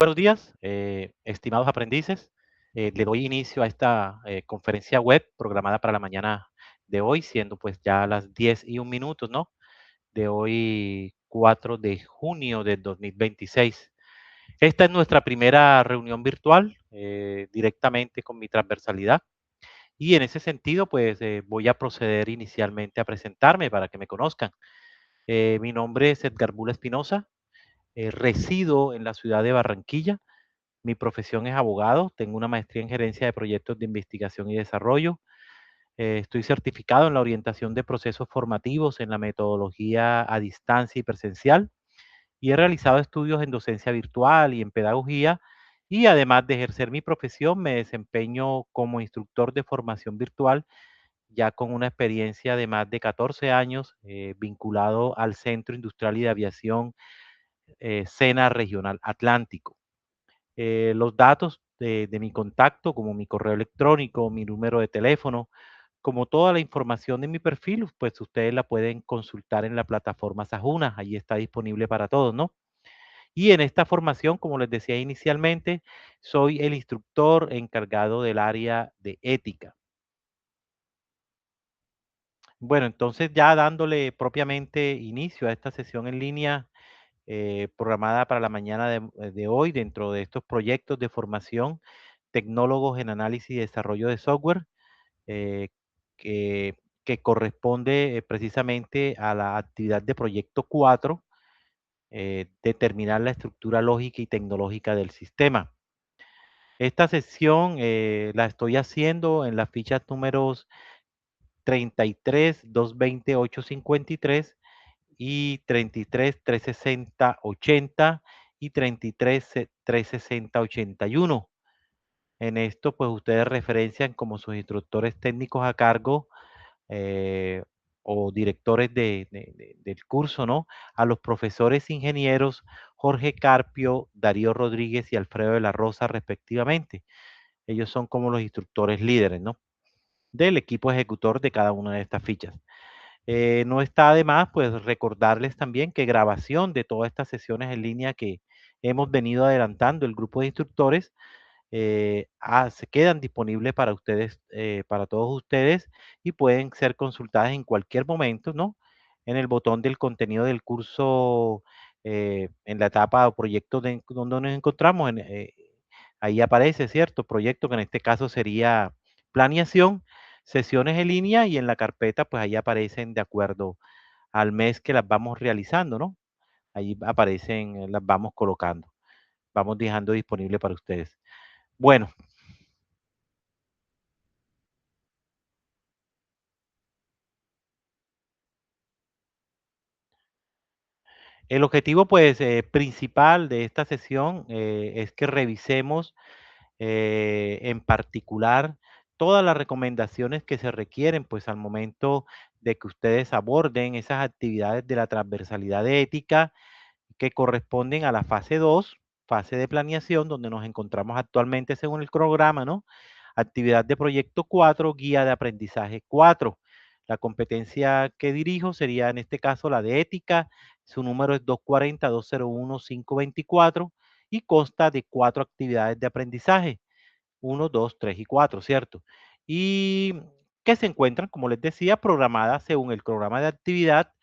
Buenos días, estimados aprendices. Le doy inicio a esta conferencia web programada para la mañana de hoy, siendo pues ya las 10:01 ¿no? De hoy, 4 de junio del 2026. Esta es nuestra primera reunión virtual directamente con mi transversalidad. Y en ese sentido, pues voy a proceder inicialmente a presentarme para que me conozcan. Mi nombre es Edgar Bula Espinosa, resido en la ciudad de Barranquilla. Mi profesión es abogado, tengo una maestría en gerencia de proyectos de investigación y desarrollo. Estoy certificado en la orientación de procesos formativos en la metodología a distancia y presencial y he realizado estudios en docencia virtual y en pedagogía y además de ejercer mi profesión me desempeño como instructor de formación virtual ya con una experiencia de más de 14 años vinculado al Centro Industrial y de Aviación SENA Regional Atlántico. Los datos de mi contacto, como mi correo electrónico, mi número de teléfono, como toda la información de mi perfil, pues ustedes la pueden consultar en la plataforma Sajuna, ahí está disponible para todos, ¿no? Y en esta formación, como les decía inicialmente, soy el instructor encargado del área de ética. Bueno, entonces ya dándole propiamente inicio a esta sesión en línea programada para la mañana de hoy dentro de estos proyectos de formación, tecnólogos en análisis y desarrollo de software, eh, que, que corresponde precisamente a la actividad de proyecto 4, determinar la estructura lógica y tecnológica del sistema. Esta sesión la estoy haciendo en las fichas números 33, 220, 853 y 33, 360, 80 y 33, 360, 81. En esto, pues ustedes referencian como sus instructores técnicos a cargo eh, o directores del curso, ¿no? A los profesores ingenieros Jorge Carpio, Darío Rodríguez y Alfredo de la Rosa, respectivamente. Ellos son como los instructores líderes, ¿no? Del equipo ejecutor de cada una de estas fichas. No está de más, pues recordarles también que grabación de todas estas sesiones en línea que hemos venido adelantando el grupo de instructores se quedan disponibles para ustedes, para todos ustedes y pueden ser consultadas en cualquier momento, ¿no? En el botón del contenido del curso, en la etapa o proyecto donde nos encontramos, ahí aparece, ¿cierto? Proyecto que en este caso sería planeación, sesiones en línea y en la carpeta, pues ahí aparecen de acuerdo al mes que las vamos realizando, ¿no? Ahí aparecen, las vamos colocando, vamos dejando disponible para ustedes. Bueno, el objetivo, pues, principal de esta sesión es que revisemos en particular todas las recomendaciones que se requieren, pues, al momento de que ustedes aborden esas actividades de la transversalidad de ética que corresponden a la fase 2, fase de planeación, donde nos encontramos actualmente según el cronograma, ¿no? Actividad de proyecto 4, guía de aprendizaje 4. La competencia que dirijo sería en este caso la de ética, su número es 240-201-524 y consta de 4 actividades de aprendizaje, 1, 2, 3 y 4, ¿cierto? Y que se encuentran, como les decía, programadas según el programa de actividad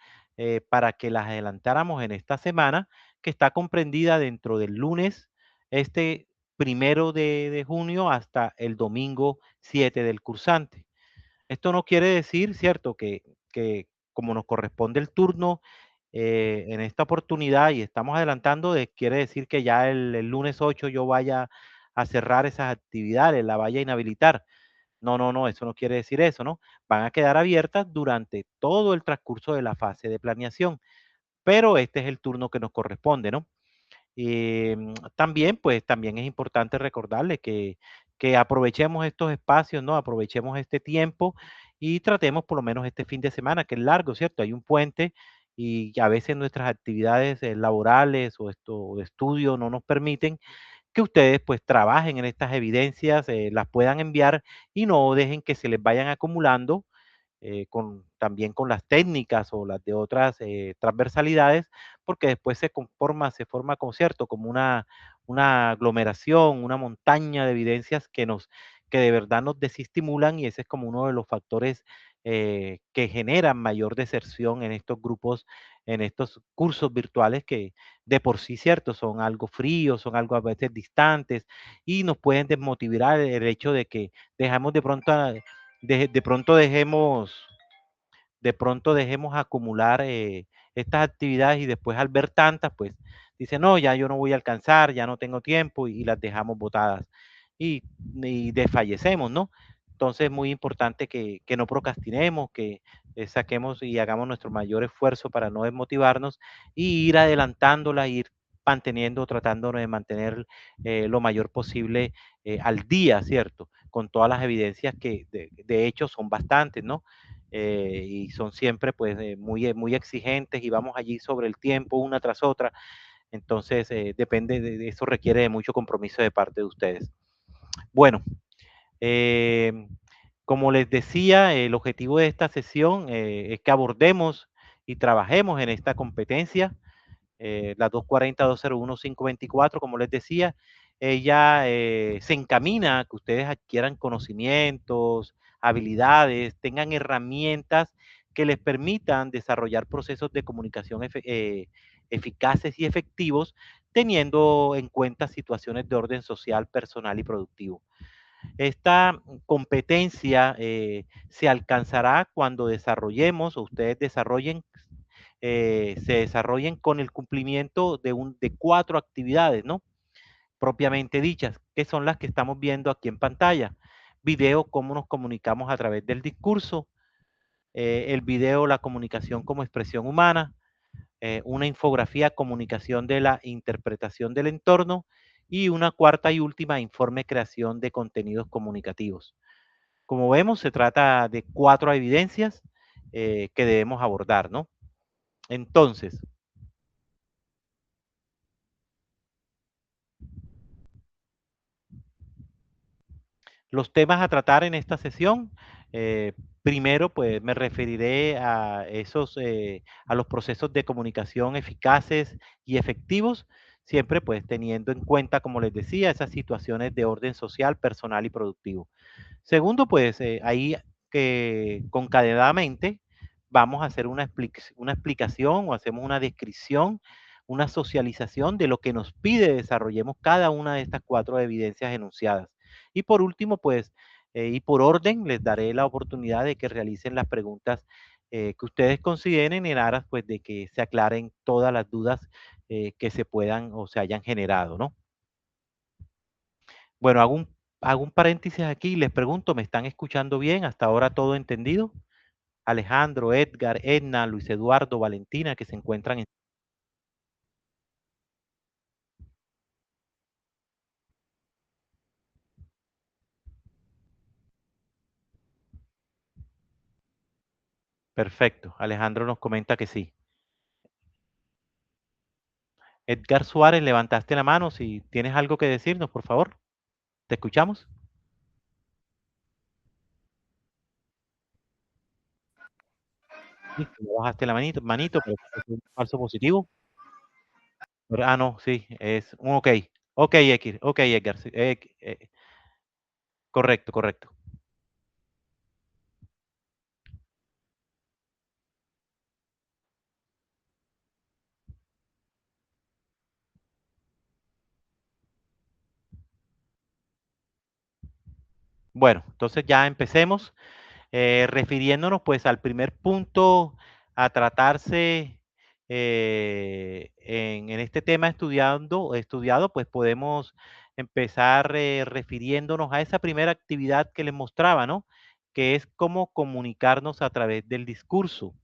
para que las adelantáramos en esta semana, que está comprendida dentro del lunes, este 1 de junio hasta el domingo 7 del cursante. Esto no quiere decir, ¿cierto?, que como nos corresponde el turno en esta oportunidad y estamos adelantando, quiere decir que ya el lunes 8 yo vaya a cerrar esas actividades, la vaya a inhabilitar. No, no, no, eso no quiere decir eso, ¿no? Van a quedar abiertas durante todo el transcurso de la fase de planeación, pero este es el turno que nos corresponde, ¿no? También, pues, también es importante recordarle que aprovechemos estos espacios, ¿no? Aprovechemos este tiempo y tratemos por lo menos este fin de semana, que es largo, ¿cierto? Hay un puente y a veces nuestras actividades laborales o de estudio no nos permiten que ustedes pues trabajen en estas evidencias, las puedan enviar y no dejen que se les vayan acumulando también con las técnicas o las de otras transversalidades, porque después se forma como cierto, como una aglomeración, una montaña de evidencias que de verdad nos desestimulan y ese es como uno de los factores que generan mayor deserción en estos grupos, en estos cursos virtuales que de por sí, cierto, son algo fríos, son algo a veces distantes y nos pueden desmotivar el hecho de que dejamos de pronto, de pronto dejemos acumular estas actividades y después al ver tantas, pues dice, no, ya yo no voy a alcanzar, ya no tengo tiempo y las dejamos botadas y, y desfallecemos, ¿no? Entonces es muy importante que no procrastinemos, que saquemos y hagamos nuestro mayor esfuerzo para no desmotivarnos y ir adelantándola, ir manteniendo, tratando de mantener lo mayor posible al día, ¿cierto? Con todas las evidencias que de hecho son bastantes, ¿no? Y son siempre pues muy exigentes y vamos allí sobre el tiempo una tras otra. Entonces, depende de eso, requiere de mucho compromiso de parte de ustedes. Bueno, eh, como les decía, el objetivo de esta sesión es que abordemos y trabajemos en esta competencia la 240-201-524, como les decía, ella se encamina a que ustedes adquieran conocimientos, habilidades, tengan herramientas que les permitan desarrollar procesos de comunicación eficaces y efectivos, teniendo en cuenta situaciones de orden social, personal y productivo. Esta competencia se alcanzará cuando desarrollemos o ustedes se desarrollen con el cumplimiento de 4 actividades, ¿no? Propiamente dichas, que son las que estamos viendo aquí en pantalla. Video, cómo nos comunicamos a través del discurso, el video, la comunicación como expresión humana, una infografía, comunicación de la interpretación del entorno y una cuarta y última, informe, creación de contenidos comunicativos. Como vemos, se trata de 4 evidencias que debemos abordar, ¿no? Entonces, los temas a tratar en esta sesión, primero, pues me referiré a a los procesos de comunicación eficaces y efectivos, siempre pues teniendo en cuenta, como les decía, esas situaciones de orden social, personal y productivo. Segundo, pues ahí que concadenadamente vamos a hacer una explicación o hacemos una descripción, una socialización de lo que nos pide desarrollemos cada una de estas 4 evidencias enunciadas. Y por último, pues, y por orden, les daré la oportunidad de que realicen las preguntas que ustedes consideren en aras, pues, de que se aclaren todas las dudas que se puedan o se hayan generado, ¿no? Bueno, hago un paréntesis aquí y les pregunto, ¿me están escuchando bien? ¿Hasta ahora todo entendido? Alejandro, Edgar, Edna, Luis Eduardo, Valentina, que se encuentran en... Perfecto. Alejandro nos comenta que sí. Edgar Suárez, levantaste la mano. Si tienes algo que decirnos, por favor. ¿Te escuchamos? Listo, le bajaste la manito, pero es un falso positivo. No, sí, es un ok. Ok, X, ok, Edgar. Sí, correcto, correcto. Bueno, entonces ya empecemos. Refiriéndonos pues al primer punto a tratarse en este tema estudiado, pues podemos empezar refiriéndonos a esa primera actividad que les mostraba, ¿no? Que es cómo comunicarnos a través del discurso.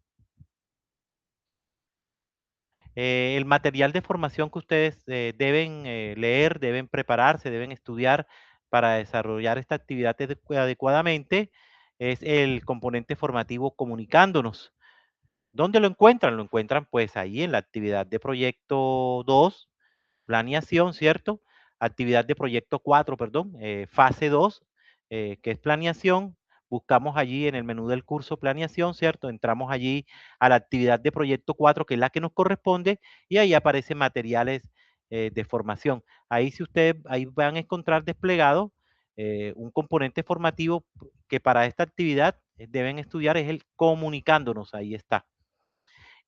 El material de formación que ustedes deben leer, deben prepararse, deben estudiar para desarrollar esta actividad adecuadamente es el componente formativo comunicándonos. ¿Dónde lo encuentran? Lo encuentran pues ahí en la actividad de proyecto 2, planeación, ¿cierto? Actividad de proyecto 4, perdón, fase 2, que es planeación. buscamos allí en el menú del curso planeación, ¿cierto? Entramos allí a la actividad de proyecto 4, que es la que nos corresponde, y ahí aparecen materiales de formación. Ahí si ustedes, ahí van a encontrar desplegado un componente formativo que para esta actividad deben estudiar, es el comunicándonos, ahí está.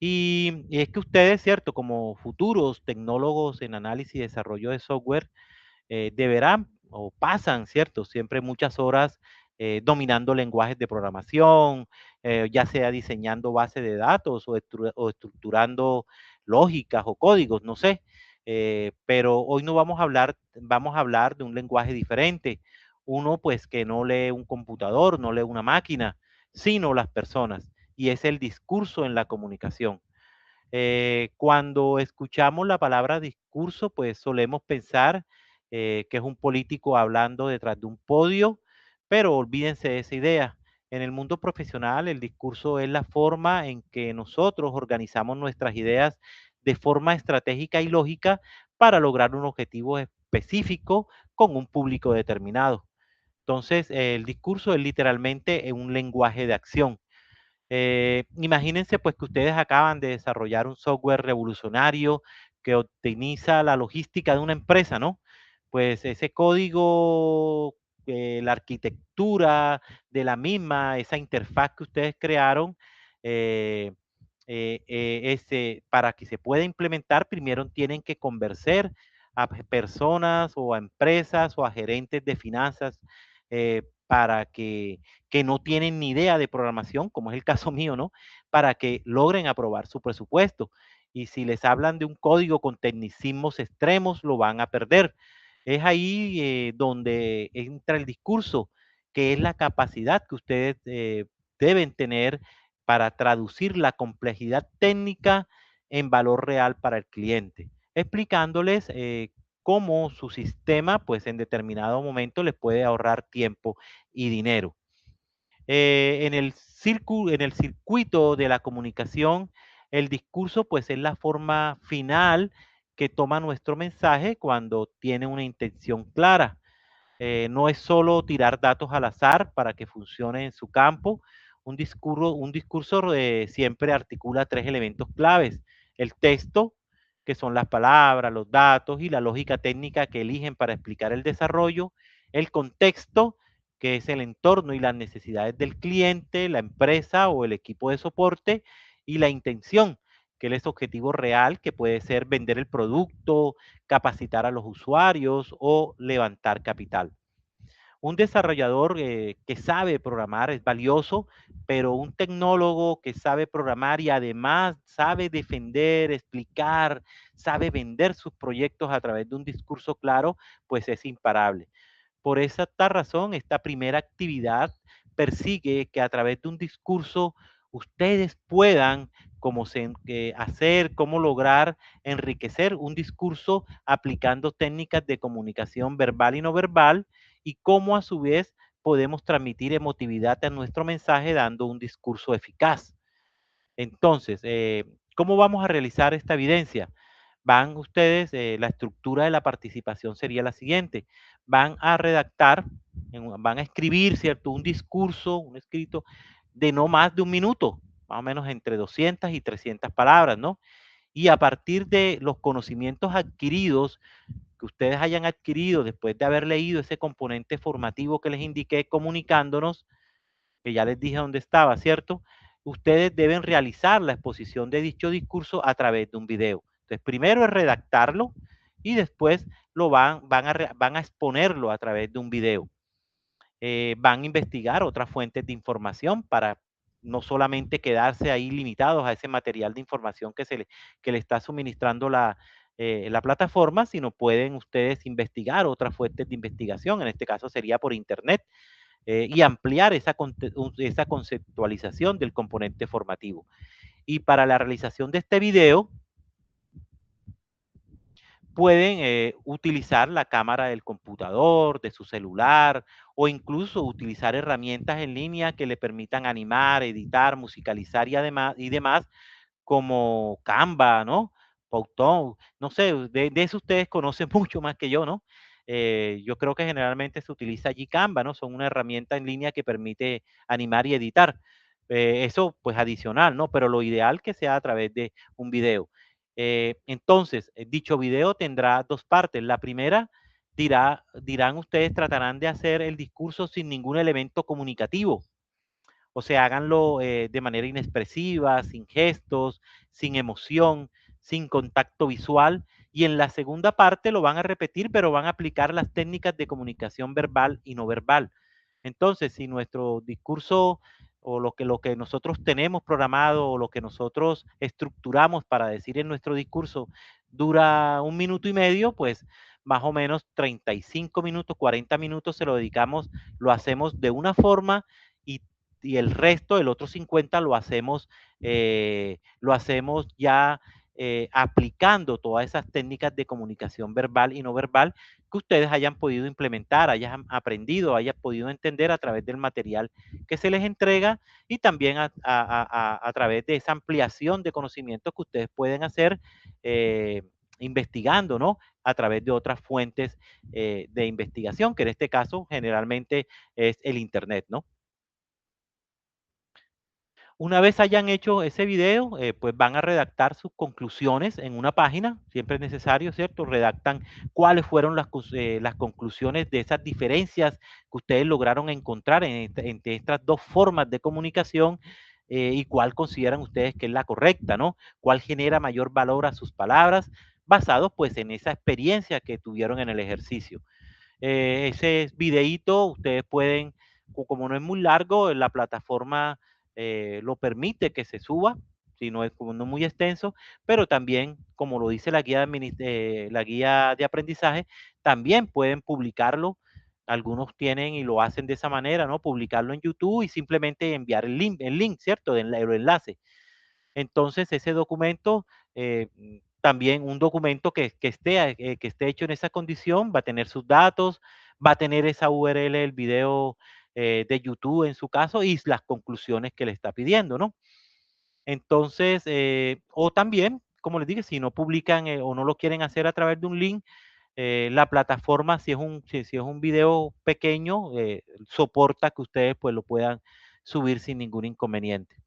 Y es que ustedes, ¿cierto? Como futuros tecnólogos en análisis y desarrollo de software, deberán o pasan, ¿cierto? Siempre muchas horas dominando lenguajes de programación, ya sea diseñando bases de datos o estructurando lógicas o códigos, no sé. Pero hoy no vamos a hablar de un lenguaje diferente. Uno pues que no lee un computador, no lee una máquina, sino las personas. Y es el discurso en la comunicación. Cuando escuchamos la palabra discurso, pues solemos pensar que es un político hablando detrás de un podio, pero olvídense de esa idea. En el mundo profesional, el discurso es la forma en que nosotros organizamos nuestras ideas de forma estratégica y lógica para lograr un objetivo específico con un público determinado. Entonces, el discurso es literalmente un lenguaje de acción. Imagínense pues que ustedes acaban de desarrollar un software revolucionario que optimiza la logística de una empresa, ¿no? Pues ese código, la arquitectura de la misma, esa interfaz que ustedes crearon, eh, para que se pueda implementar, primero tienen que convencer a personas o a empresas o a gerentes de finanzas para que no tienen ni idea de programación, como es el caso mío, ¿no? Para que logren aprobar su presupuesto. Y si les hablan de un código con tecnicismos extremos, lo van a perder. Es ahí donde entra el discurso, que es la capacidad que ustedes deben tener para traducir la complejidad técnica en valor real para el cliente, explicándoles cómo su sistema, pues en determinado momento les puede ahorrar tiempo y dinero. En el circuito de la comunicación, el discurso pues es la forma final que toma nuestro mensaje cuando tiene una intención clara. No es solo tirar datos al azar para que funcione en su campo. Un discurso siempre articula tres elementos claves. El texto, que son las palabras, los datos y la lógica técnica que eligen para explicar el desarrollo. El contexto, que es el entorno y las necesidades del cliente, la empresa o el equipo de soporte. Y la intención, que es el objetivo real, que puede ser vender el producto, capacitar a los usuarios o levantar capital. Un desarrollador que sabe programar es valioso, pero un tecnólogo que sabe programar y además sabe defender, explicar, sabe vender sus proyectos a través de un discurso claro, pues es imparable. Por esta razón, esta primera actividad persigue que a través de un discurso ustedes puedan hacer, cómo lograr enriquecer un discurso aplicando técnicas de comunicación verbal y no verbal y cómo a su vez podemos transmitir emotividad a nuestro mensaje dando un discurso eficaz. Entonces, ¿cómo vamos a realizar esta evidencia? Van ustedes, la estructura de la participación sería la siguiente. Van a redactar, van a escribir, ¿cierto? Un discurso, un escrito de no más de un minuto, más o menos entre 200 y 300 palabras, ¿no? Y a partir de los conocimientos adquiridos, que ustedes hayan adquirido después de haber leído ese componente formativo que les indiqué comunicándonos, que ya les dije dónde estaba, ¿cierto? Ustedes deben realizar la exposición de dicho discurso a través de un video. Entonces, primero es redactarlo y después van a exponerlo a través de un video. Van a investigar otras fuentes de información para no solamente quedarse ahí limitados a ese material de información que le está suministrando la plataforma, sino pueden ustedes investigar otras fuentes de investigación, en este caso sería por internet, y ampliar esa conceptualización del componente formativo. Y para la realización de este video, pueden utilizar la cámara del computador, de su celular o incluso utilizar herramientas en línea que le permitan animar, editar, musicalizar y demás como Canva, ¿no? Powtoon, no sé, de eso ustedes conocen mucho más que yo, ¿no? Yo creo que generalmente se utiliza allí Canva, ¿no? Son una herramienta en línea que permite animar y editar. Eso pues adicional, ¿no? Pero lo ideal que sea a través de un video. Entonces, dicho video tendrá dos partes. La primera dirán ustedes, tratarán de hacer el discurso sin ningún elemento comunicativo. O sea, háganlo de manera inexpresiva, sin gestos, sin emoción, sin contacto visual. Y en la segunda parte lo van a repetir, pero van a aplicar las técnicas de comunicación verbal y no verbal. Entonces, si nuestro discurso o lo que nosotros tenemos programado o lo que nosotros estructuramos para decir en nuestro discurso dura 1 minuto y medio, pues más o menos 35 minutos, 40 minutos se lo dedicamos, lo hacemos de una forma y, y el resto, el otro 50, lo hacemos ya aplicando todas esas técnicas de comunicación verbal y no verbal que ustedes hayan podido implementar, hayan aprendido, hayan podido entender a través del material que se les entrega y también a través de esa ampliación de conocimientos que ustedes pueden hacer eh, investigando, ¿no? A través de otras fuentes de investigación, que en este caso generalmente es el Internet, ¿no? Una vez hayan hecho ese video, pues van a redactar sus conclusiones en una página, siempre es necesario, ¿cierto? Redactan cuáles fueron las conclusiones de esas diferencias que ustedes lograron encontrar entre estas dos formas de comunicación y cuál consideran ustedes que es la correcta, ¿no? Cuál genera mayor valor a sus palabras, basados pues en esa experiencia que tuvieron en el ejercicio. Ese videíto ustedes pueden, como no es muy largo, la plataforma lo permite que se suba, si no es como no muy extenso, pero también, como lo dice la guía de aprendizaje, también pueden publicarlo. Algunos tienen y lo hacen de esa manera, ¿no? Publicarlo en YouTube y simplemente enviar el link, ¿cierto? El enlace. Entonces, ese documento, también un documento que esté hecho en esa condición, va a tener sus datos, va a tener esa URL, el video de YouTube en su caso y las conclusiones que le está pidiendo, ¿no? Entonces, o también, como les dije, si no publican o no lo quieren hacer a través de un link, la plataforma, si es un video pequeño, soporta que ustedes pues lo puedan subir sin ningún inconveniente.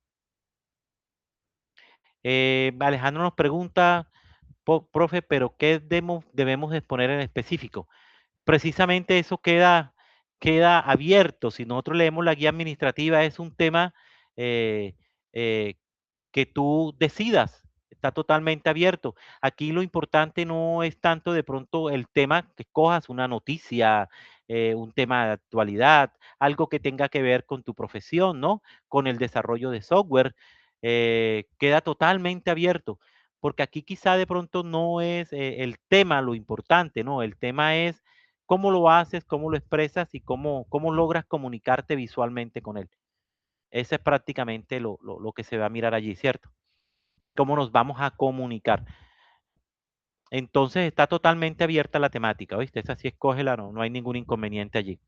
Alejandro nos pregunta, profe, pero ¿qué debemos exponer en específico? Precisamente eso queda abierto. Si nosotros leemos la guía administrativa, es un tema eh, eh, que tú decidas, está totalmente abierto. Aquí lo importante no es tanto de pronto el tema que escojas, una noticia, un tema de actualidad, algo que tenga que ver con tu profesión, ¿no? Con el desarrollo de software, queda totalmente abierto, porque aquí quizá de pronto no es el tema lo importante, ¿no? El tema es cómo lo haces, cómo lo expresas y cómo logras comunicarte visualmente con él. Ese es prácticamente lo que se va a mirar allí, ¿cierto? Cómo nos vamos a comunicar. Entonces está totalmente abierta la temática, ¿viste? Esa sí escógela, no hay ningún inconveniente allí.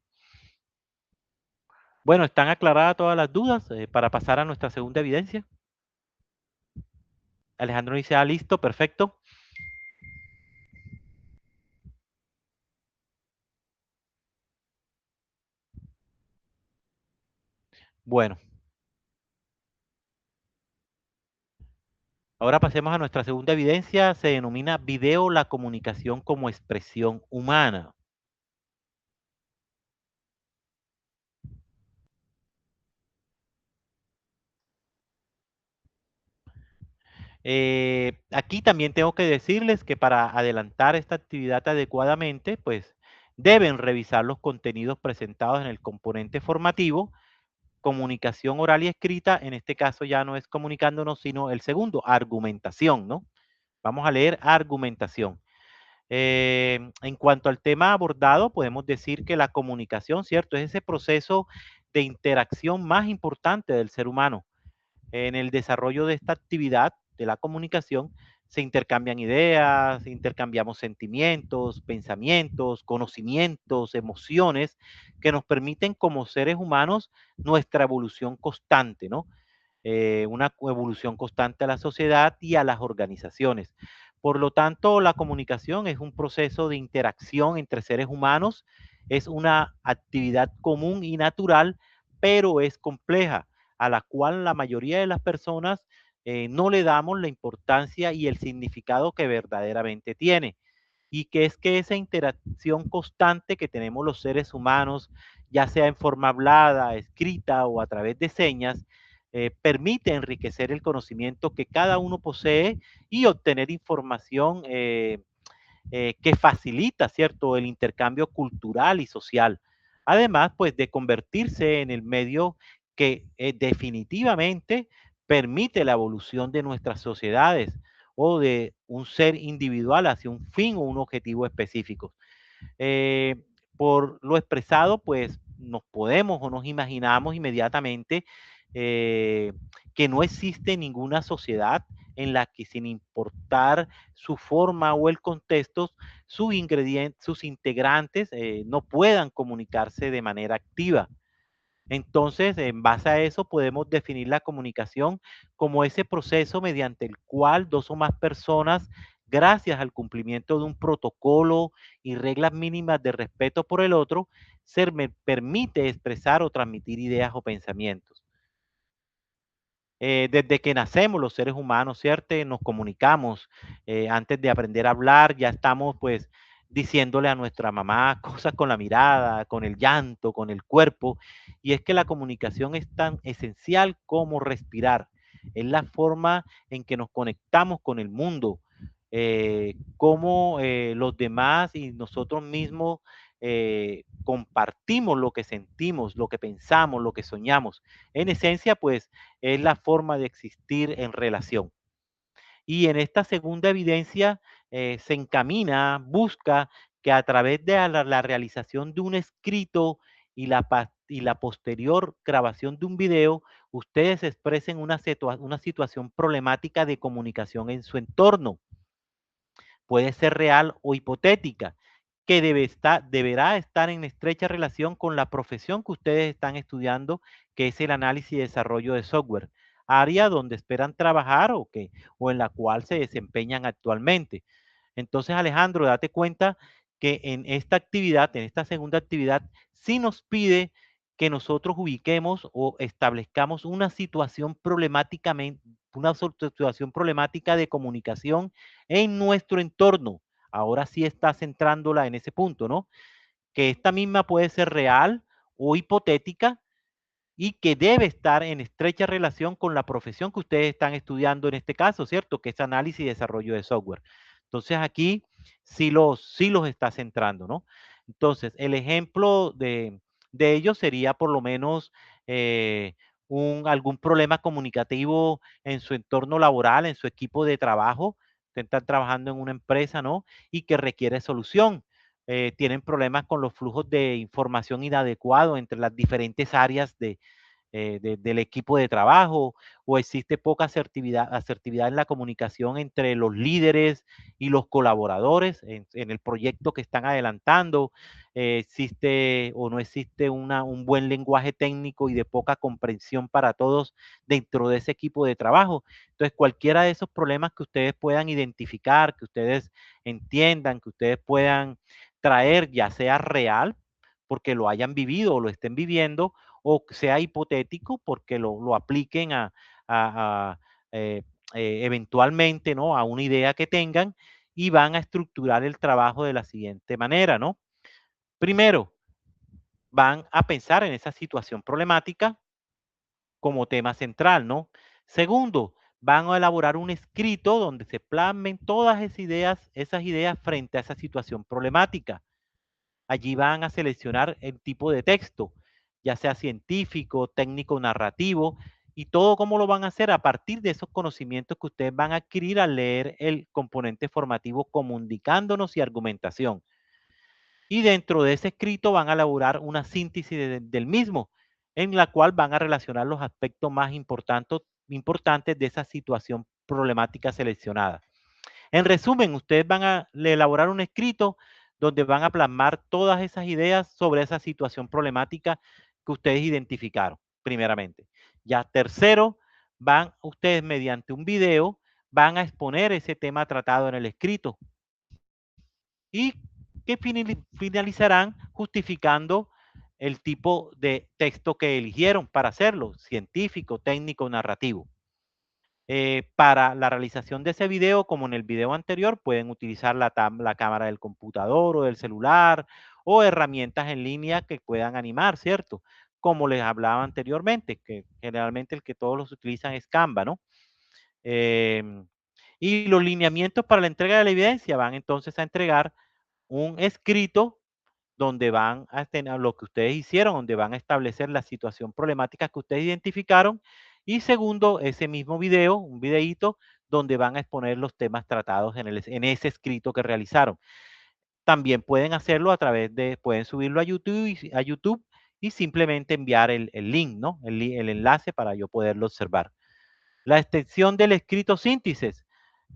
Bueno, ¿están aclaradas todas las dudas para pasar a nuestra segunda evidencia? Alejandro dice, ah, listo, perfecto. Bueno, ahora pasemos a nuestra segunda evidencia. Se denomina video la comunicación como expresión humana. Aquí también tengo que decirles que para adelantar esta actividad adecuadamente, pues deben revisar los contenidos presentados en el componente formativo, comunicación oral y escrita. En este caso ya no es comunicándonos, sino el segundo, argumentación, ¿no? Vamos a leer argumentación. En cuanto al tema abordado, podemos decir que la comunicación, ¿cierto? Es ese proceso de interacción más importante del ser humano. En el desarrollo de esta actividad de la comunicación se intercambian ideas, intercambiamos sentimientos, pensamientos, conocimientos, emociones que nos permiten como seres humanos nuestra evolución constante, ¿no? Una evolución constante a la sociedad y a las organizaciones. Por lo tanto, la comunicación es un proceso de interacción entre seres humanos, es una actividad común y natural, pero es compleja, a la cual la mayoría de las personas no le damos la importancia y el significado que verdaderamente tiene. Y que es que esa interacción constante que tenemos los seres humanos, ya sea en forma hablada, escrita o a través de señas, permite enriquecer el conocimiento que cada uno posee y obtener información que facilita, ¿cierto?, el intercambio cultural y social. Además, pues de convertirse en el medio que definitivamente permite la evolución de nuestras sociedades o de un ser individual hacia un fin o un objetivo específico. Eh, por lo expresado, pues nos podemos o nos imaginamos inmediatamente eh, que no existe ninguna sociedad en la que sin importar su forma o el contexto, sus integrantes no puedan comunicarse de manera activa. Entonces, en base a eso, podemos definir la comunicación como ese proceso mediante el cual dos o más personas, gracias al cumplimiento de un protocolo y reglas mínimas de respeto por el otro, permite expresar o transmitir ideas o pensamientos. Desde que nacemos los seres humanos, ¿cierto? Nos comunicamos. Antes de aprender a hablar, ya estamos pues diciéndole a nuestra mamá cosas con la mirada, con el llanto, con el cuerpo. Y es que la comunicación es tan esencial como respirar. Es la forma en que nos conectamos con el mundo, cómo los demás y nosotros mismos compartimos lo que sentimos, lo que pensamos, lo que soñamos. En esencia, pues es la forma de existir en relación. Y en esta segunda evidencia se encamina, busca que a través de la realización de un escrito y la posterior grabación de un video, ustedes expresen una situación problemática de comunicación en su entorno. Puede ser real o hipotética, que deberá estar en estrecha relación con la profesión que ustedes están estudiando, que es el análisis y desarrollo de software, área donde esperan trabajar o en la cual se desempeñan actualmente. Entonces, Alejandro, date cuenta que en esta actividad, en esta segunda actividad, sí nos pide que nosotros ubiquemos o establezcamos una situación problemática de comunicación en nuestro entorno. Ahora sí está centrándola en ese punto, ¿no? Que esta misma puede ser real o hipotética y que debe estar en estrecha relación con la profesión que ustedes están estudiando en este caso, ¿cierto? Que es análisis y desarrollo de software. Entonces aquí sí los está centrando, ¿no? Entonces, el ejemplo de ellos sería por lo menos eh, algún problema comunicativo en su entorno laboral, en su equipo de trabajo. Ustedes están trabajando en una empresa, ¿no? Y que requiere solución. Tienen problemas con los flujos de información inadecuados entre las diferentes áreas del equipo de trabajo, o existe poca asertividad en la comunicación entre los líderes y los colaboradores en el proyecto que están adelantando, existe o no existe un buen lenguaje técnico y de poca comprensión para todos dentro de ese equipo de trabajo. Entonces, cualquiera de esos problemas que ustedes puedan identificar, que ustedes entiendan, que ustedes puedan traer, ya sea real, porque lo hayan vivido o lo estén viviendo, o sea hipotético porque lo apliquen a eh, eventualmente, ¿no? A una idea que tengan y van a estructurar el trabajo de la siguiente manera, ¿no? Primero, van a pensar en esa situación problemática como tema central, ¿no? Segundo, van a elaborar un escrito donde se plasmen todas esas ideas frente a esa situación problemática. Allí van a seleccionar el tipo de texto, ya sea científico, técnico, narrativo, y todo cómo lo van a hacer a partir de esos conocimientos que ustedes van a adquirir al leer el componente formativo comunicándonos y argumentación. Y dentro de ese escrito van a elaborar una síntesis del mismo, en la cual van a relacionar los aspectos más importantes de esa situación problemática seleccionada. En resumen, ustedes van a elaborar un escrito donde van a plasmar todas esas ideas sobre esa situación problemática que ustedes identificaron, primeramente. Ya tercero, van ustedes mediante un video, van a exponer ese tema tratado en el escrito y que finalizarán justificando el tipo de texto que eligieron para hacerlo, científico, técnico, narrativo. Para la realización de ese video, como en el video anterior, pueden utilizar la cámara del computador o del celular o herramientas en línea que puedan animar, ¿cierto? Como les hablaba anteriormente, que generalmente el que todos los utilizan es Canva, ¿no? Y los lineamientos para la entrega de la evidencia van entonces a entregar un escrito donde van a tener lo que ustedes hicieron, donde van a establecer la situación problemática que ustedes identificaron. Y segundo, ese mismo video, un videíto, donde van a exponer los temas tratados en ese escrito que realizaron. También pueden hacerlo a través de, pueden subirlo a YouTube y simplemente enviar el link, ¿no? El enlace para yo poderlo observar. La extensión del escrito síntesis,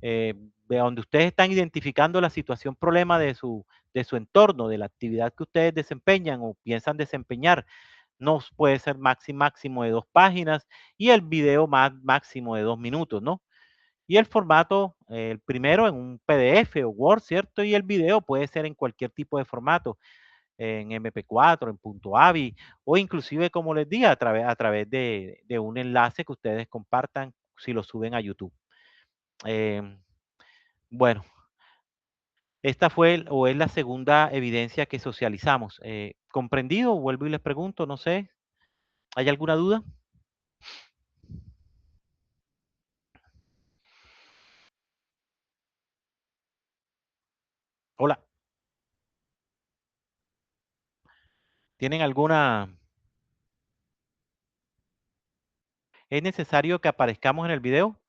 de donde ustedes están identificando la situación problema de su entorno, de la actividad que ustedes desempeñan o piensan desempeñar, no puede ser máximo de 2 páginas y el video máximo de 2 minutos, ¿no? Y el formato, el primero en un PDF o Word, ¿cierto? Y el video puede ser en cualquier tipo de formato, en MP4, en .avi o inclusive, como les dije, a través de un enlace que ustedes compartan si lo suben a YouTube. Em, bueno, esta fue o es la segunda evidencia que socializamos. ¿Comprendido? Vuelvo y les pregunto, no sé, ¿hay alguna duda? Hola, ¿tienen alguna? ¿Es necesario que aparezcamos en el video?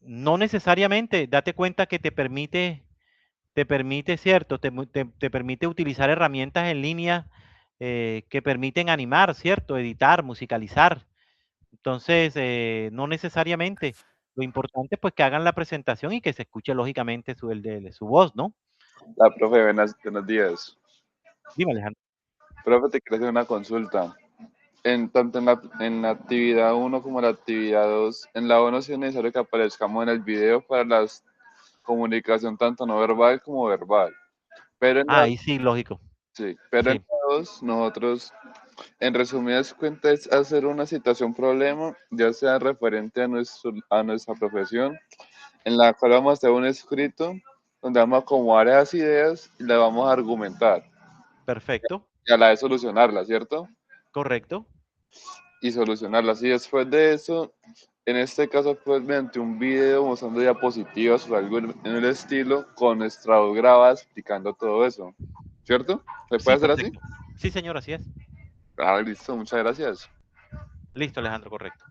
No necesariamente, date cuenta que te permite, cierto, te permite utilizar herramientas en línea que permiten animar, cierto, editar, musicalizar. Entonces, no necesariamente. Lo importante es pues que hagan la presentación y que se escuche lógicamente su voz, ¿no? La profe, buenos días. Dime, Alejandro. Profe, te quiero hacer una consulta. Tanto en la actividad uno como la actividad 2, en la 1 sí es necesario que aparezcamos en el video para la comunicación tanto no verbal como verbal. Pero en Ah, la, ahí sí, lógico. sí, pero en Sí, la 2, nosotros, en resumidas cuentas, es hacer una situación problema, ya sea referente a nuestra profesión, en la cual vamos a hacer un escrito donde vamos a acomodar esas ideas y las vamos a argumentar perfecto, y a la vez solucionarlas, ¿cierto? correcto. Y solucionarlas. Y después de eso, en este caso, pues mediante un video mostrando diapositivas o algo en el estilo, con nuestra voz grabada explicando todo eso. ¿Cierto? ¿Se puede Sí, hacer así? perfecto. Sí, señor, así es. Ah, listo, muchas gracias. Listo, Alejandro, correcto.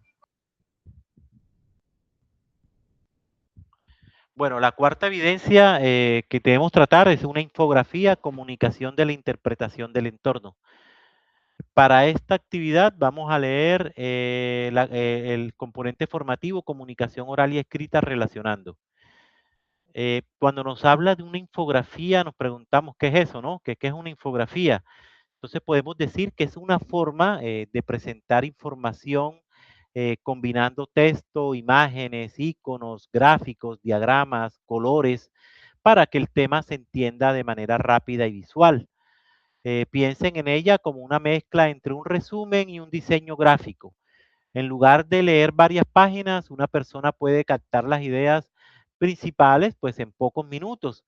Bueno, la cuarta evidencia que debemos tratar es una infografía, comunicación de la interpretación del entorno. Para esta actividad vamos a leer el componente formativo, comunicación oral y escrita relacionando. Cuando nos habla de una infografía, nos preguntamos qué es eso, ¿no? ¿Qué es una infografía? Entonces podemos decir que es una forma de presentar información combinando texto, imágenes, iconos, gráficos, diagramas, colores, para que el tema se entienda de manera rápida y visual. Piensen en ella como una mezcla entre un resumen y un diseño gráfico. En lugar de leer varias páginas, una persona puede captar las ideas principales pues en pocos minutos.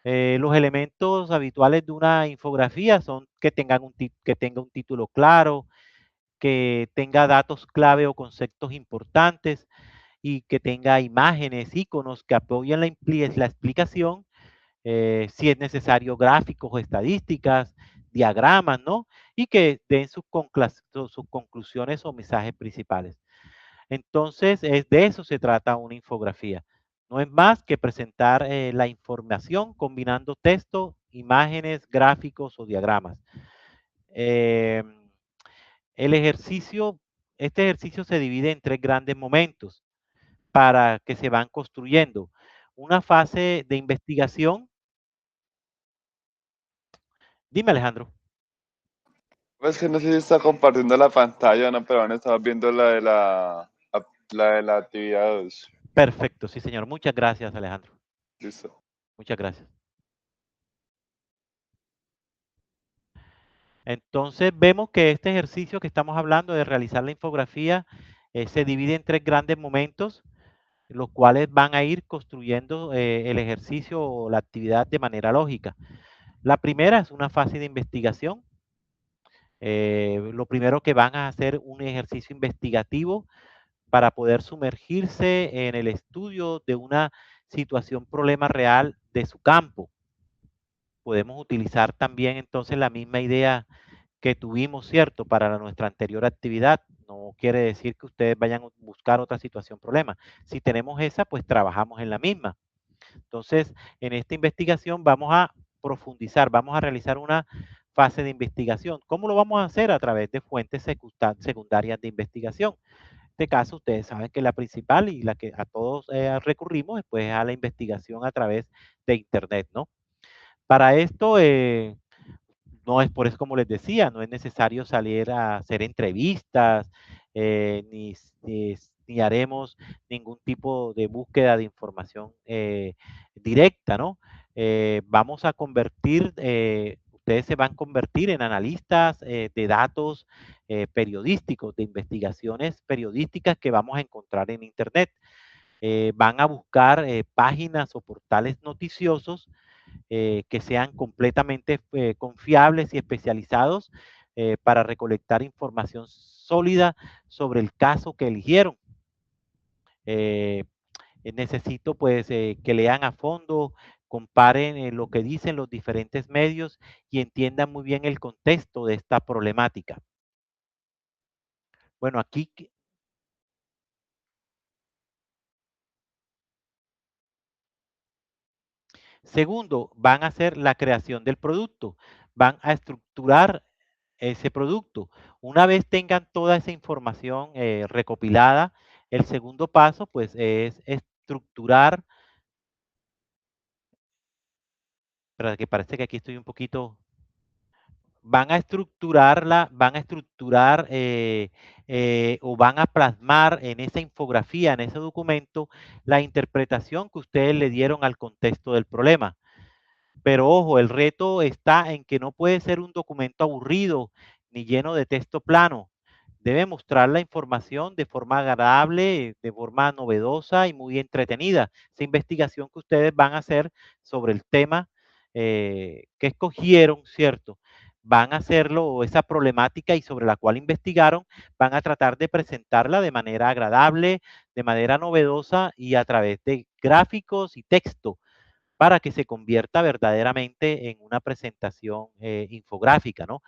Los elementos habituales de una infografía son que tenga un título claro, que tenga datos clave o conceptos importantes y que tenga imágenes, iconos que apoyen la explicación, si es necesario gráficos o estadísticas, diagramas, ¿no? Y que den sus conclusiones o mensajes principales. Entonces, de eso se trata una infografía. No es más que presentar la información combinando texto, imágenes, gráficos o diagramas. Eh, el ejercicio, este ejercicio se divide en 3 grandes momentos para que se van construyendo. Una fase de investigación. Dime, Alejandro. Pues que no sé si está compartiendo la pantalla o no, pero ahora estamos viendo la de la actividad 2. Perfecto, sí, señor. Muchas gracias, Alejandro. Listo. Muchas gracias. Entonces, vemos que este ejercicio que estamos hablando de realizar la infografía se divide en tres grandes momentos, los cuales van a ir construyendo el ejercicio o la actividad de manera lógica. La primera es una fase de investigación. Lo primero que van a hacer un ejercicio investigativo para poder sumergirse en el estudio de una situación, problema real de su campo. Podemos utilizar también entonces la misma idea que tuvimos, ¿cierto? Para nuestra anterior actividad. No quiere decir que ustedes vayan a buscar otra situación, problema. Si tenemos esa, pues trabajamos en la misma. Entonces, en esta investigación vamos a profundizar, vamos a realizar una fase de investigación. ¿Cómo lo vamos a hacer? A través de fuentes secundarias de investigación. En este caso, ustedes saben que la principal y la que a todos recurrimos, pues, es a la investigación a través de Internet, ¿no? Para esto, no es por eso, como les decía, no es necesario salir a hacer entrevistas, ni haremos ningún tipo de búsqueda de información directa, ¿no? Vamos a convertir, ustedes se van a convertir en analistas de datos periodísticos, de investigaciones periodísticas que vamos a encontrar en Internet. Van a buscar páginas o portales noticiosos que sean completamente confiables y especializados para recolectar información sólida sobre el caso que eligieron. Eh, necesito pues que lean a fondo, comparen lo que dicen los diferentes medios y entiendan muy bien el contexto de esta problemática. Bueno, aquí segundo, van a hacer la creación del producto, van a estructurar ese producto. Una vez tengan toda esa información recopilada, el segundo paso pues es estructurar, pero que parece que aquí estoy un poquito, van a estructurar o van a plasmar en esa infografía, en ese documento, la interpretación que ustedes le dieron al contexto del problema. Pero ojo, el reto está en que no puede ser un documento aburrido ni lleno de texto plano. Debe mostrar la información de forma agradable, de forma novedosa y muy entretenida. Esa investigación que ustedes van a hacer sobre el tema que escogieron, ¿cierto? Van a hacerlo, o esa problemática y sobre la cual investigaron, van a tratar de presentarla de manera agradable, de manera novedosa y a través de gráficos y texto para que se convierta verdaderamente en una presentación infográfica, ¿no?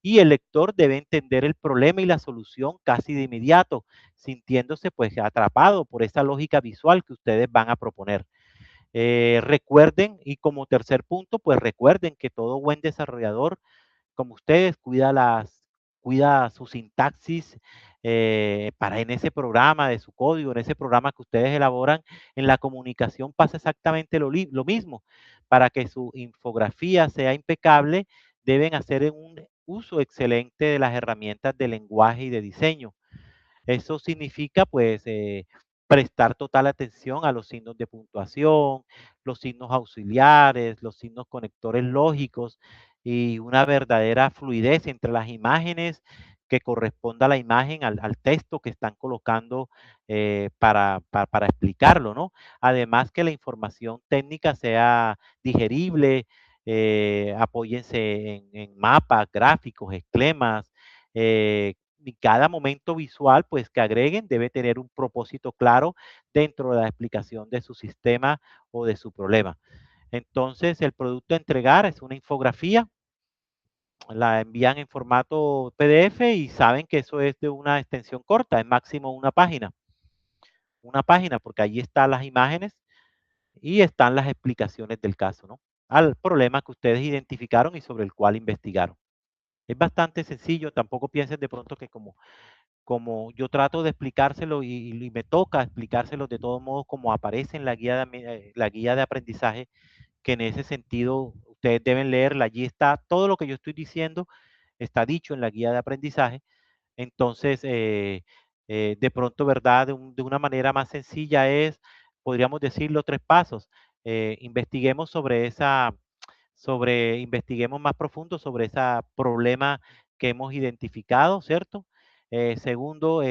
Y el lector debe entender el problema y la solución casi de inmediato, sintiéndose pues atrapado por esa lógica visual que ustedes van a proponer. Recuerden, y como tercer punto, pues recuerden que todo buen desarrollador como ustedes, cuida su sintaxis para en ese programa de su código, en ese programa que ustedes elaboran, en la comunicación pasa exactamente lo mismo. Para que su infografía sea impecable, deben hacer un uso excelente de las herramientas de lenguaje y de diseño. Eso significa, pues, prestar total atención a los signos de puntuación, los signos auxiliares, los signos conectores lógicos y una verdadera fluidez entre las imágenes que corresponda a la imagen, al texto que están colocando para explicarlo, ¿no? Además que la información técnica sea digerible, apóyense en mapas, gráficos, esquemas, y cada momento visual, pues que agreguen debe tener un propósito claro dentro de la explicación de su sistema o de su problema. Entonces, el producto a entregar es una infografía, la envían en formato PDF y saben que eso es de una extensión corta, es máximo una página, porque allí están las imágenes y están las explicaciones del caso, ¿no? Al problema que ustedes identificaron y sobre el cual investigaron. Es bastante sencillo, tampoco piensen de pronto que como yo trato de explicárselo y me toca explicárselo de todos modos como aparece en la guía de aprendizaje, que en ese sentido ustedes deben leerla. Allí está todo lo que yo estoy diciendo, está dicho en la guía de aprendizaje. Entonces, De pronto, ¿verdad? De una manera más sencilla podríamos decirlo, 3 pasos. Investiguemos investiguemos más profundo sobre ese problema que hemos identificado, ¿cierto? Segundo,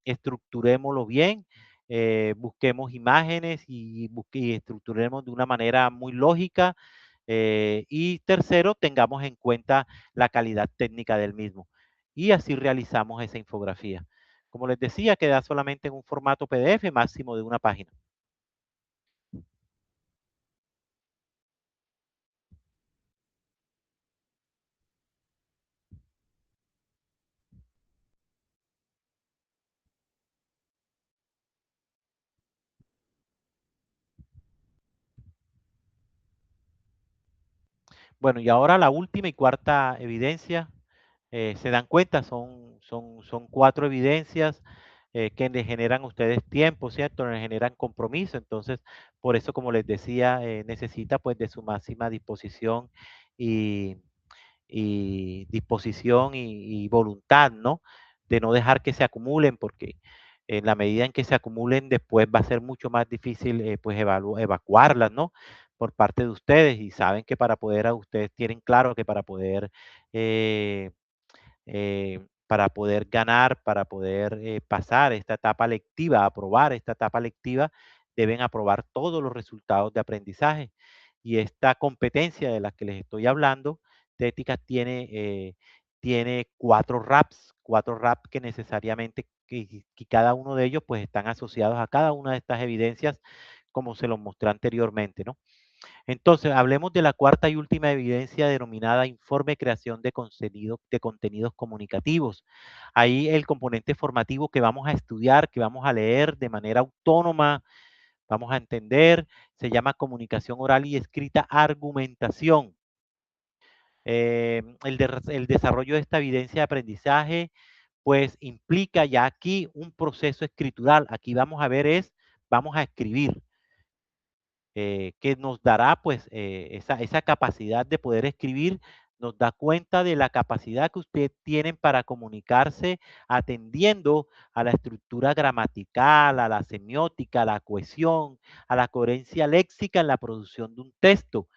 estructurémoslo bien, busquemos imágenes y estructuremos de una manera muy lógica. Y tercero, tengamos en cuenta la calidad técnica del mismo. Y así realizamos esa infografía. Como les decía, queda solamente en un formato PDF máximo de una página. Bueno, y ahora la última y cuarta evidencia, se dan cuenta, son 4 evidencias que le generan a ustedes tiempo, ¿cierto? Les generan compromiso. Entonces, por eso, como les decía, necesita pues de su máxima disposición y, y voluntad, ¿no? De no dejar que se acumulen, porque en la medida en que se acumulen, después va a ser mucho más difícil, pues evacuarlas, ¿no? Por parte de ustedes, y saben que ustedes tienen claro que eh, para poder ganar, para poder pasar esta etapa lectiva, aprobar esta etapa lectiva, deben aprobar todos los resultados de aprendizaje. Y esta competencia de la que les estoy hablando, de ética, tiene 4 RAPs que necesariamente, que cada uno de ellos pues están asociados a cada una de estas evidencias, como se los mostré anteriormente, ¿no? Entonces, hablemos de la cuarta y última evidencia denominada informe creación de contenidos comunicativos. Ahí el componente formativo que vamos a estudiar, que vamos a leer de manera autónoma, vamos a entender, se llama comunicación oral y escrita argumentación. El desarrollo de esta evidencia de aprendizaje, pues implica ya aquí un proceso escritural. Aquí vamos a escribir, que nos dará pues esa capacidad de poder escribir, nos da cuenta de la capacidad que ustedes tienen para comunicarse atendiendo a la estructura gramatical, a la semiótica, a la cohesión, a la coherencia léxica en la producción de un texto.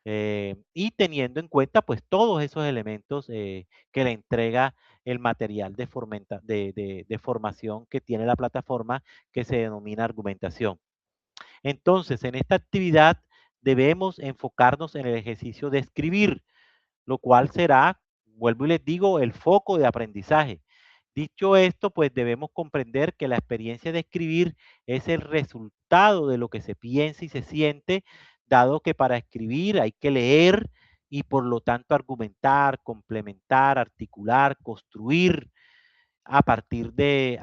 Y teniendo en cuenta pues todos esos elementos que le entrega el material de formación que tiene la plataforma, que se denomina argumentación. Entonces, en esta actividad debemos enfocarnos en el ejercicio de escribir, lo cual será, vuelvo y les digo, el foco de aprendizaje. Dicho esto, pues debemos comprender que la experiencia de escribir es el resultado de lo que se piensa y se siente, dado que para escribir hay que leer y por lo tanto argumentar, complementar, articular, construir a partir de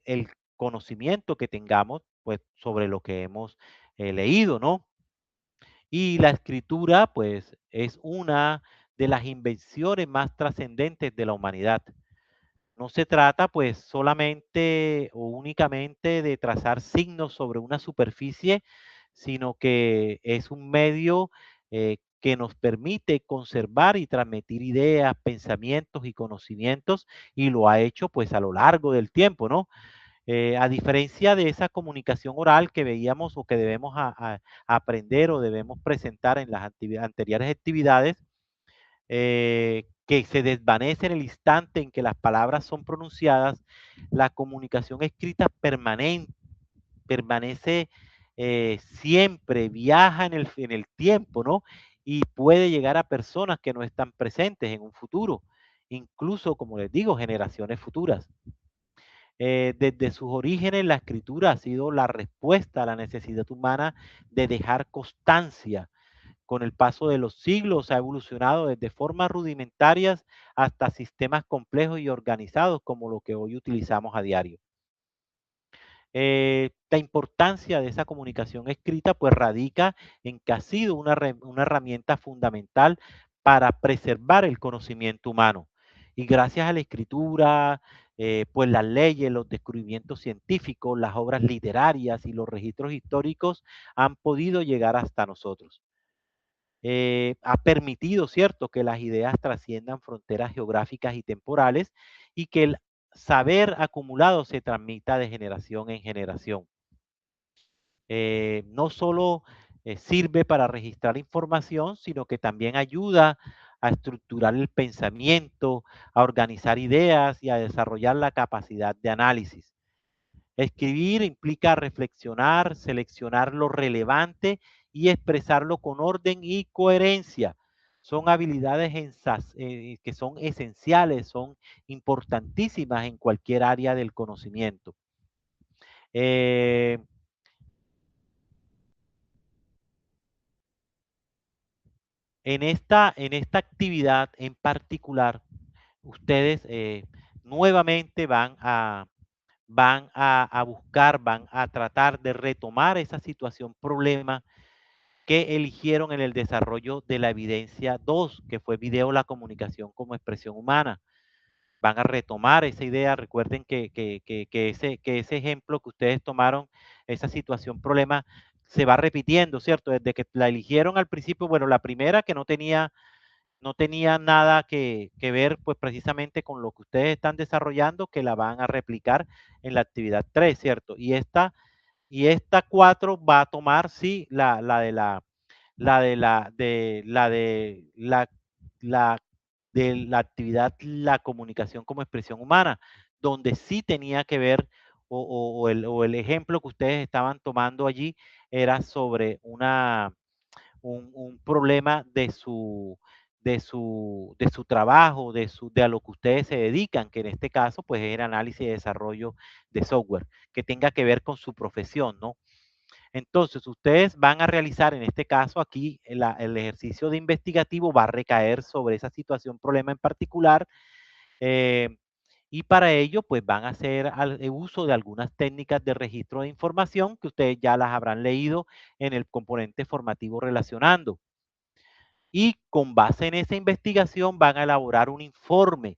el conocimiento que tengamos, pues, sobre lo que hemos leído, ¿no? Y la escritura, pues, es una de las invenciones más trascendentes de la humanidad. No se trata, pues, solamente o únicamente de trazar signos sobre una superficie, sino que es un medio que nos permite conservar y transmitir ideas, pensamientos y conocimientos, y lo ha hecho, pues, a lo largo del tiempo, ¿no? A diferencia de esa comunicación oral que veíamos o que debemos aprender o debemos presentar en las anteriores actividades, que se desvanece en el instante en que las palabras son pronunciadas, la comunicación escrita permanece siempre, viaja en el tiempo, ¿no? Y puede llegar a personas que no están presentes en un futuro, incluso, como les digo, generaciones futuras. Desde sus orígenes, la escritura ha sido la respuesta a la necesidad humana de dejar constancia. Con el paso de los siglos ha evolucionado desde formas rudimentarias hasta sistemas complejos y organizados como lo que hoy utilizamos a diario. La importancia de esa comunicación escrita pues radica en que ha sido una herramienta fundamental para preservar el conocimiento humano. Y gracias a la escritura, pues las leyes, los descubrimientos científicos, las obras literarias y los registros históricos han podido llegar hasta nosotros. Ha permitido, ¿cierto?, que las ideas trasciendan fronteras geográficas y temporales y que saber acumulado se transmita de generación en generación. No solo sirve para registrar información, sino que también ayuda a estructurar el pensamiento, a organizar ideas y a desarrollar la capacidad de análisis. Escribir implica reflexionar, seleccionar lo relevante y expresarlo con orden y coherencia. Son habilidades que son esenciales, son importantísimas en cualquier área del conocimiento. En esta actividad en particular, ustedes nuevamente van a buscar, van a tratar de retomar esa situación, problema que eligieron en el desarrollo de la evidencia 2, que fue video, la comunicación como expresión humana. Van a retomar esa idea. Recuerden que ese ejemplo que ustedes tomaron, esa situación, problema, se va repitiendo, ¿cierto? Desde que la eligieron al principio, bueno, la primera que no tenía nada que ver, pues precisamente con lo que ustedes están desarrollando, que la van a replicar en la actividad 3, ¿cierto? Y esta 4 va a tomar, sí, de la actividad, la comunicación como expresión humana, donde sí tenía que ver, o el ejemplo que ustedes estaban tomando allí era sobre un problema de su trabajo, de a lo que ustedes se dedican, que en este caso pues era análisis y desarrollo de software, que tenga que ver con su profesión, ¿no? Entonces, ustedes van a realizar, en este caso aquí, el ejercicio de investigativo va a recaer sobre esa situación, problema en particular, y para ello, pues van a hacer uso de algunas técnicas de registro de información que ustedes ya las habrán leído en el componente formativo relacionando. Y con base en esa investigación van a elaborar un informe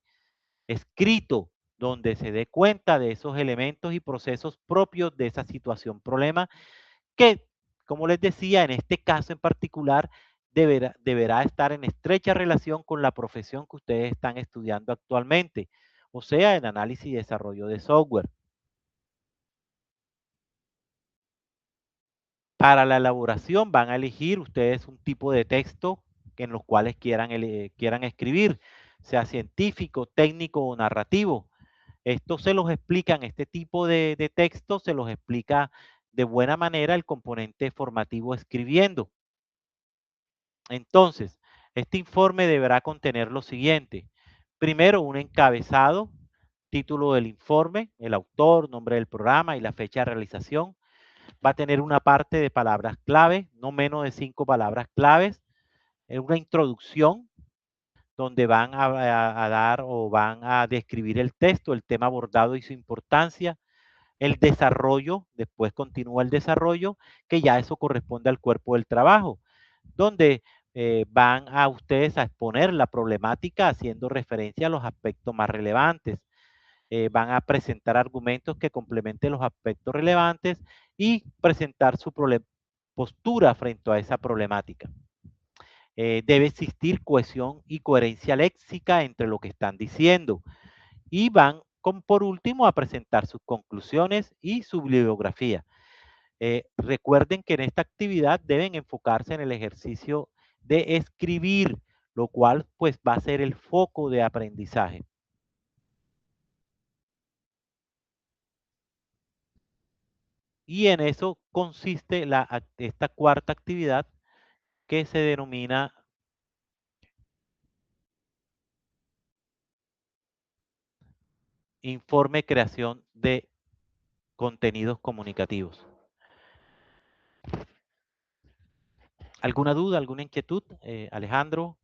escrito donde se dé cuenta de esos elementos y procesos propios de esa situación, problema, que, como les decía, en este caso en particular, deberá estar en estrecha relación con la profesión que ustedes están estudiando actualmente, o sea, en análisis y desarrollo de software. Para la elaboración van a elegir ustedes un tipo de texto en los cuales quieran escribir, sea científico, técnico o narrativo. Esto se los explican, este tipo de texto se los explica de buena manera el componente formativo escribiendo. Entonces, este informe deberá contener lo siguiente. Primero, un encabezado, título del informe, el autor, nombre del programa y la fecha de realización. Va a tener una parte de palabras clave, no menos de 5 palabras claves, una introducción donde van a dar o van a describir el texto, el tema abordado y su importancia, el desarrollo, después continúa el desarrollo, que ya eso corresponde al cuerpo del trabajo, donde van a ustedes a exponer la problemática haciendo referencia a los aspectos más relevantes. Van a presentar argumentos que complementen los aspectos relevantes y presentar su postura frente a esa problemática. Debe existir cohesión y coherencia léxica entre lo que están diciendo y van por último a presentar sus conclusiones y su bibliografía. Recuerden que en esta actividad deben enfocarse en el ejercicio de escribir, lo cual pues va a ser el foco de aprendizaje. Y en eso consiste esta cuarta actividad que se denomina informe creación de contenidos comunicativos. ¿Alguna duda, alguna inquietud, Alejandro?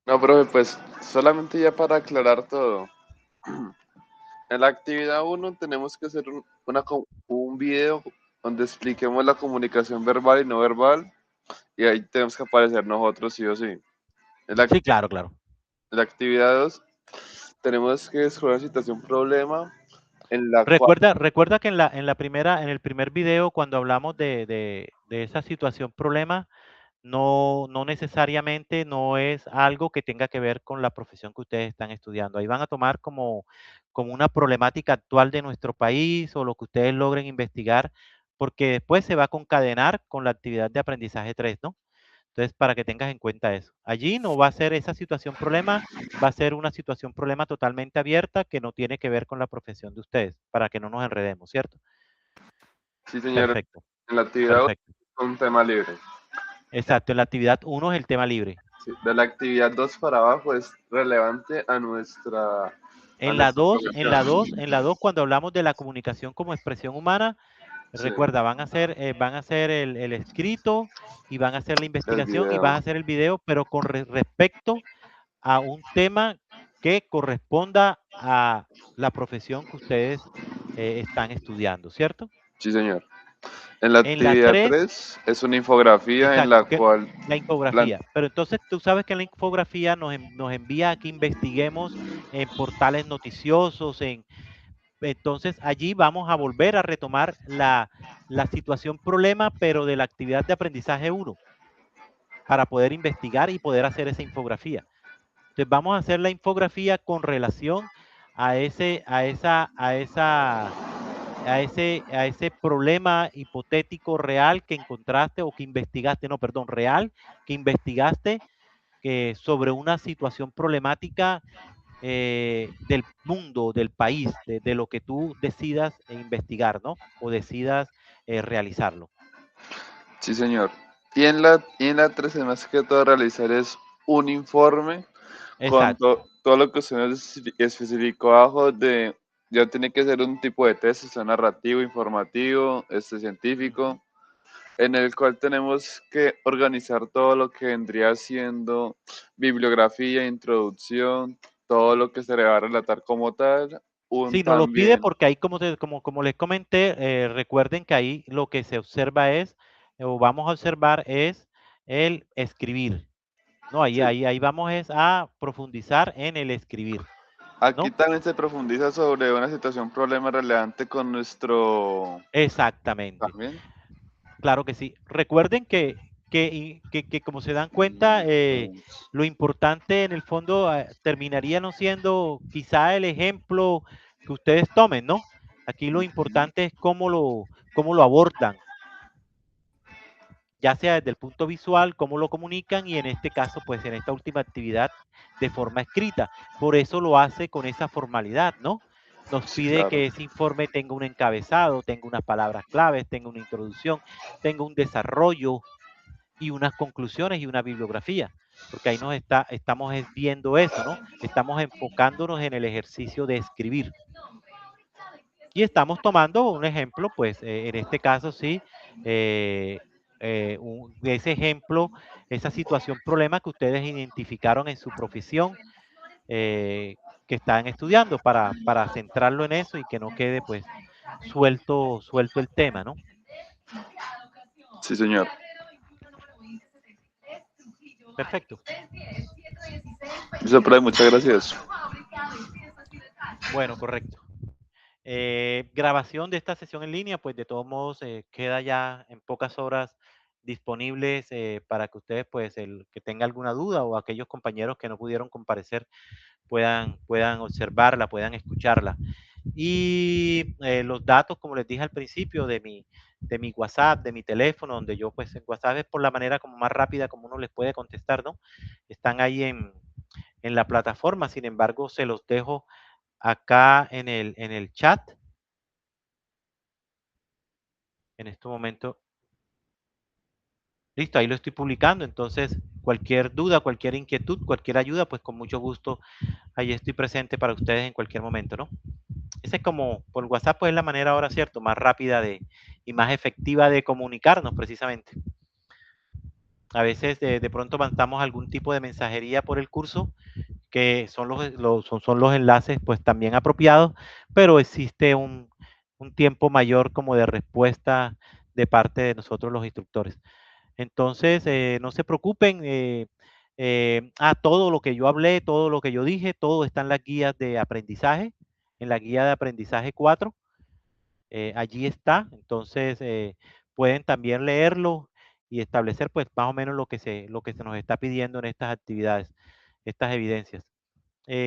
No, profe, pues solamente ya para aclarar todo. En la actividad 1 tenemos que hacer un video donde expliquemos la comunicación verbal y no verbal, y ahí tenemos que aparecer nosotros sí o sí. Sí, claro, claro. En la actividad 2 tenemos que descubrir una situación problema en la cual... Recuerda que en el primer video, cuando hablamos de esa situación problema, no necesariamente no es algo que tenga que ver con la profesión que ustedes están estudiando. Ahí van a tomar como una problemática actual de nuestro país o lo que ustedes logren investigar, porque después se va a concadenar con la actividad de aprendizaje 3, ¿no? Entonces, para que tengas en cuenta eso. Allí no va a ser esa situación problema, va a ser una situación problema totalmente abierta que no tiene que ver con la profesión de ustedes, para que no nos enredemos, ¿cierto? Sí, señor. Perfecto, En la actividad 1 perfecto. es un tema libre. Exacto, en la actividad 1 es el tema libre. Sí, de la actividad 2 para abajo es relevante a En la nuestra 2, en la profesión. 2, en la 2, cuando hablamos de la comunicación como expresión humana, Sí, recuerda, van a hacer el escrito y van a hacer la el investigación y video. vas a hacer el video, pero con respecto a un tema que corresponda a la profesión que ustedes están estudiando, ¿cierto? Sí, señor. En la En la actividad 3, 3 es una infografía en exacto, la cual la plan- infografía. Pero entonces tú sabes que la infografía nos envía a que investiguemos en portales noticiosos, entonces allí vamos a volver a retomar la situación problema, pero de la actividad de aprendizaje 1, para poder investigar y poder hacer esa infografía. Entonces vamos a hacer la infografía con relación a a ese problema hipotético real que encontraste o que investigaste, no, perdón, real, que investigaste sobre una situación problemática del mundo, del país, de lo que tú decidas investigar, ¿no? O decidas realizarlo. sí, señor. Y en la 3 es más que todo realizar es un informe con Exacto. todo lo que usted nos especificó abajo de, ya tiene que ser un tipo de test, sea narrativo, informativo, Ujú. científico, en el cual tenemos que organizar todo lo que vendría siendo bibliografía, introducción, todo lo que se le va a relatar como tal, un Sí, nos lo pide también, porque ahí, como les comenté, recuerden que ahí lo que se observa es, o vamos a observar es el escribir, ¿no? sí. Ahí vamos es a profundizar en el escribir, Aquí ¿no? también se profundiza sobre una situación, problema relevante con nuestro, Exactamente. también, Claro que sí. Recuerden que como se dan cuenta, lo importante en el fondo terminaría no siendo quizá el ejemplo que ustedes tomen, ¿no? Aquí lo importante es cómo lo abordan, ya sea desde el punto visual, cómo lo comunican y en este caso, pues en esta última actividad de forma escrita. Por eso lo hace con esa formalidad, ¿no? Nos sí, pide claro, que ese informe tenga un encabezado, tenga unas palabras claves, tenga una introducción, tenga un desarrollo y unas conclusiones y una bibliografía, porque ahí estamos viendo eso, ¿no? Estamos enfocándonos en el ejercicio de escribir. Y estamos tomando un ejemplo, pues en este caso sí, eh, de ese ejemplo, esa situación, problema que ustedes identificaron en su profesión que están estudiando para centrarlo en eso y que no quede pues suelto el tema, ¿no? sí, señor. Perfecto. Listo, profe, muchas gracias. Bueno, correcto. Grabación de esta sesión en línea, pues de todos modos queda ya en pocas horas disponibles para que ustedes, pues el que tenga alguna duda o aquellos compañeros que no pudieron comparecer puedan observarla, puedan escucharla. Y los datos, como les dije al principio, de mi WhatsApp, de mi teléfono, donde yo pues en WhatsApp es por la manera como más rápida como uno les puede contestar, ¿no? Están ahí en la plataforma, sin embargo, se los dejo acá en el chat. En este momento, listo, ahí lo estoy publicando. Entonces, cualquier duda, cualquier inquietud, cualquier ayuda, pues con mucho gusto, ahí estoy presente para ustedes en cualquier momento, ¿no? Ese es como, por WhatsApp, pues es la manera ahora, ¿cierto? Más rápida y más efectiva de comunicarnos, precisamente. A veces de pronto mandamos algún tipo de mensajería por el curso, que son son los enlaces, pues también apropiados, pero existe un tiempo mayor como de respuesta de parte de nosotros los instructores. Entonces, no se preocupen. Todo lo que yo hablé, todo lo que yo dije, todo está en las guías de aprendizaje, en la guía de aprendizaje 4. Allí está. Entonces, pueden también leerlo y establecer pues más o menos lo que se nos está pidiendo en estas actividades, estas evidencias.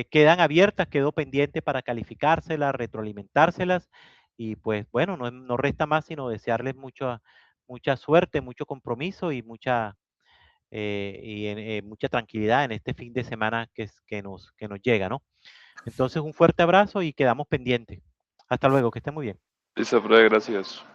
Quedan abiertas, quedó pendiente para calificárselas, retroalimentárselas y pues bueno, no resta más sino desearles mucha suerte, mucho compromiso y mucha tranquilidad en este fin de semana que nos llega, ¿no? Entonces un fuerte abrazo y quedamos pendientes. Hasta luego, que esté muy bien. Listo, profe, gracias.